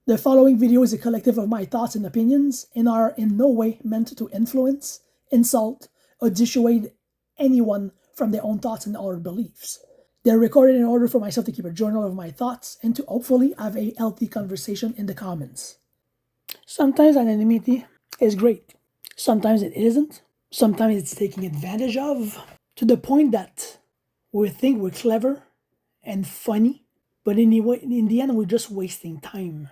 The following video is a collective of my thoughts and opinions and are in no way meant to influence, insult, or dissuade anyone from their own thoughts and or beliefs. They're recorded in order for myself to keep a journal of my thoughts and to hopefully have a healthy conversation in the comments. Sometimes anonymity is great. Sometimes it isn't. Sometimes it's taken advantage of to the point that we think we're clever and funny, but in the end, we're just wasting time.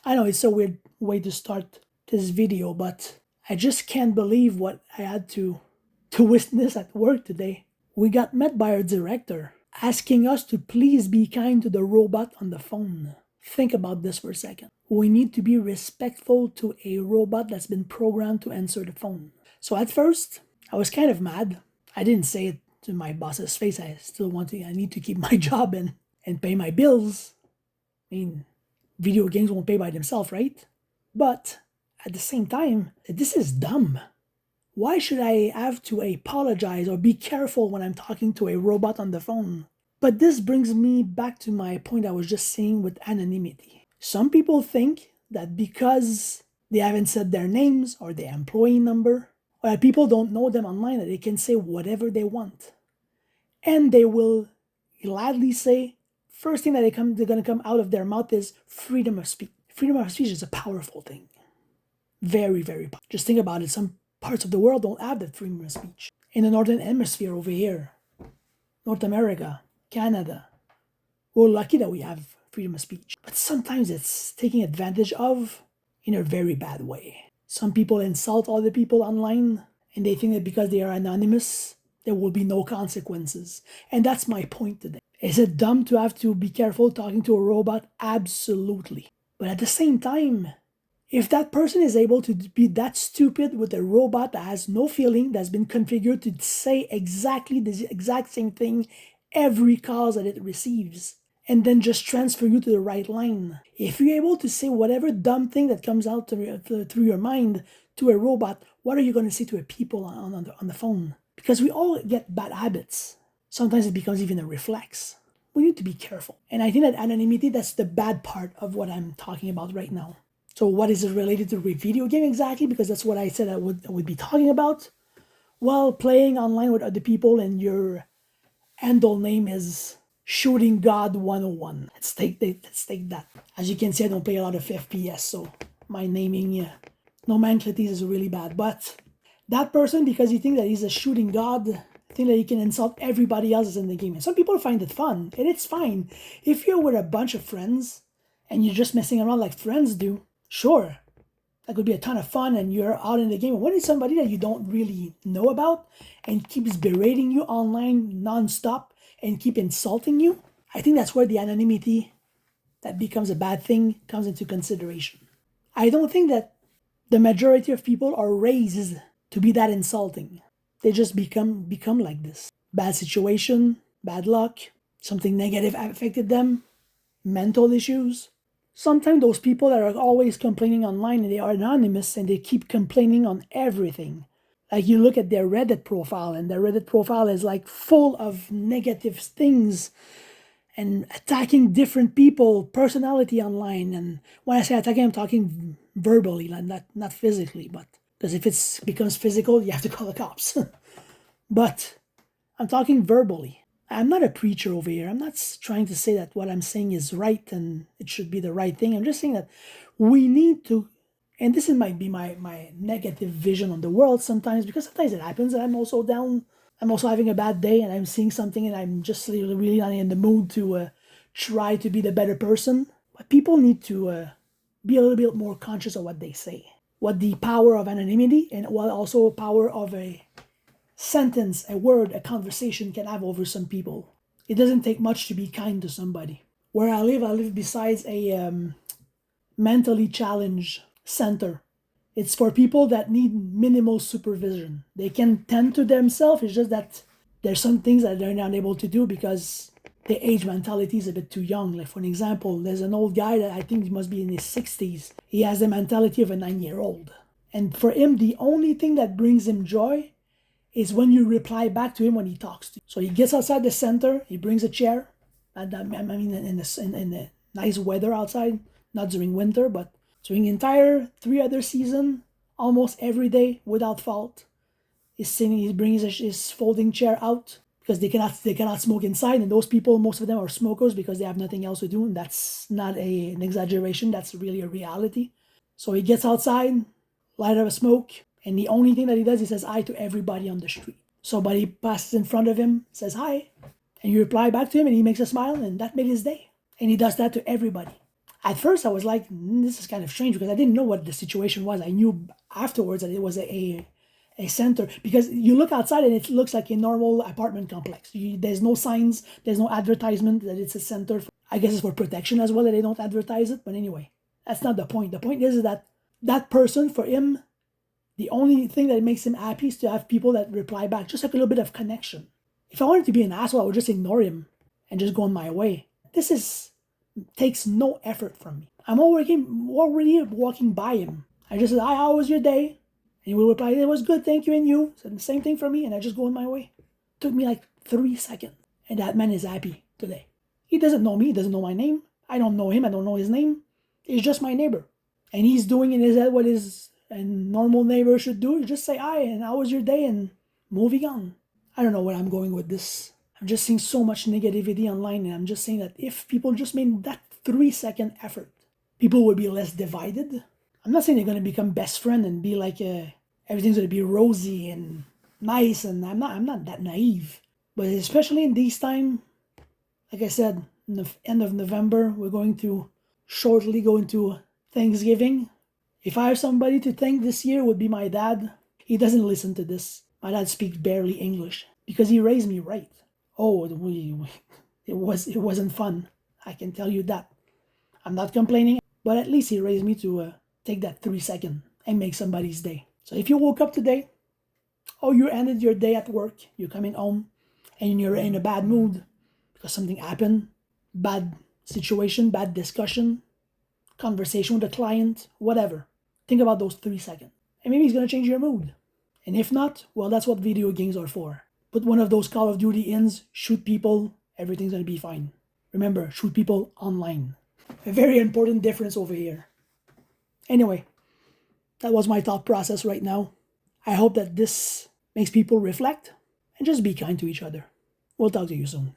I know it's a weird way to start this video, but I just can't believe what I had to witness at work today. We got met by our director asking us to please be kind to the robot on the phone. Think about this for a second. We need to be respectful to a robot that's been programmed to answer the phone. So at first, I was kind of mad. I didn't say it to my boss's face. I need to keep my job and pay my bills. I mean, video games won't pay by themselves, right? But at the same time, this is dumb. Why should I have to apologize or be careful when I'm talking to a robot on the phone? But this brings me back to my point I was just saying with anonymity. Some people think that because they haven't said their names or their employee number, or that people don't know them online, that they can say whatever they want. And they will gladly say, first thing that they're going to come out of their mouth is freedom of speech. Freedom of speech is a powerful thing. Very, very powerful. Just think about it. Some parts of the world don't have that freedom of speech. In the Northern Hemisphere over here, North America, Canada, we're lucky that we have freedom of speech. But sometimes it's taken advantage of in a very bad way. Some people insult other people online, and they think that because they are anonymous, there will be no consequences. And that's my point today. Is it dumb to have to be careful talking to a robot? Absolutely. But at the same time, if that person is able to be that stupid with a robot that has no feeling, that's been configured to say exactly the exact same thing every call that it receives, and then just transfer you to the right line. If you're able to say whatever dumb thing that comes out through your mind to a robot, what are you going to say to a people on the phone? Because we all get bad habits. Sometimes it becomes even a reflex. We need to be careful. And I think that anonymity, that's the bad part of what I'm talking about right now. So what is it related to a video game exactly? Because that's what I said I would be talking about. Well, playing online with other people and your handle name is Shooting God 101. Let's take that. As you can see, I don't play a lot of FPS, so my naming nomenclature is really bad. But that person, because he thinks that he's a shooting god, think that he can insult everybody else in the game. And some people find it fun, and it's fine. If you're with a bunch of friends and you're just messing around like friends do, sure, that could be a ton of fun and you're out in the game. When it's somebody that you don't really know about and keeps berating you online nonstop and keep insulting you, I think that's where the anonymity that becomes a bad thing comes into consideration. I don't think that the majority of people are raised to be that insulting. They just become like this. Bad situation, bad luck, something negative affected them, mental issues. Sometimes those people that are always complaining online and they are anonymous and they keep complaining on everything. Like you look at their Reddit profile and their Reddit profile is like full of negative things and attacking different people, personality online. And when I say attacking, I'm talking verbally, like not physically, but because if it becomes physical, you have to call the cops. But I'm talking verbally. I'm not a preacher over here. I'm not trying to say that what I'm saying is right and it should be the right thing. I'm just saying that we need to, and this might be my negative vision on the world sometimes, because sometimes it happens and I'm also down. I'm also having a bad day and I'm seeing something and I'm just really not in the mood to try to be the better person. But people need to be a little bit more conscious of what they say. What the power of anonymity and what also power of a sentence, a word, a conversation can have over some people. It doesn't take much to be kind to somebody. Where I live besides a mentally challenged center. It's for people that need minimal supervision. They can tend to themselves. It's just that there's some things that they're not able to do because the age mentality is a bit too young. Like for an example, there's an old guy that I think he must be in his 60s. He has the mentality of a 9-year-old. And for him, the only thing that brings him joy is when you reply back to him when he talks to you. So he gets outside the center, he brings a chair, and in the nice weather outside, not during winter, but during the entire 3 other season, almost every day without fault. He's sitting, he brings his folding chair out because they cannot smoke inside, and those people, most of them are smokers because they have nothing else to do, and that's not an exaggeration, that's really a reality. So he gets outside, light up a smoke, and the only thing that he does, he says hi to everybody on the street. Somebody passes in front of him, says hi, and you reply back to him, and he makes a smile, and that made his day. And he does that to everybody. At first, I was like, this is kind of strange because I didn't know what the situation was. I knew afterwards that it was a center because you look outside and it looks like a normal apartment complex. There's no signs, there's no advertisement that it's a center. I guess it's for protection as well that they don't advertise it. But anyway, that's not the point. The point is that that person, for him, the only thing that makes him happy is to have people that reply back, just like a little bit of connection. If I wanted to be an asshole, I would just ignore him and just go on my way. This takes no effort from me. I'm already walking by him. I just said, hi, how was your day? And he will reply, it was good, thank you, and you. Said the same thing for me, and I just go on my way. It took me like 3 seconds. And that man is happy today. He doesn't know me, he doesn't know my name. I don't know him, I don't know his name. He's just my neighbor. And he's doing in his head what a normal neighbor should do. Just say hi, and how was your day, and moving on. I don't know where I'm going with this. I'm just seeing so much negativity online, and I'm just saying that if people just made that 3-second effort, people would be less divided. I'm not saying they're going to become best friends and be like, everything's going to be rosy and nice, and I'm not that naive. But especially in these time, like I said, in the end of November, we're going to shortly go into Thanksgiving. If I have somebody to thank this year, it would be my dad. He doesn't listen to this. My dad speaks barely English because he raised me right. Oh, it wasn't fun. I can tell you that. I'm not complaining, but at least he raised me to take that 3 seconds and make somebody's day. So if you woke up today, or you ended your day at work, you're coming home, and you're in a bad mood because something happened, bad situation, bad discussion, conversation with a client, whatever. Think about those 3 seconds. And maybe it's going to change your mood. And if not, well, that's what video games are for. Put one of those Call of Duty ins, shoot people, everything's going to be fine. Remember, shoot people online. A very important difference over here. Anyway, that was my thought process right now. I hope that this makes people reflect and just be kind to each other. We'll talk to you soon.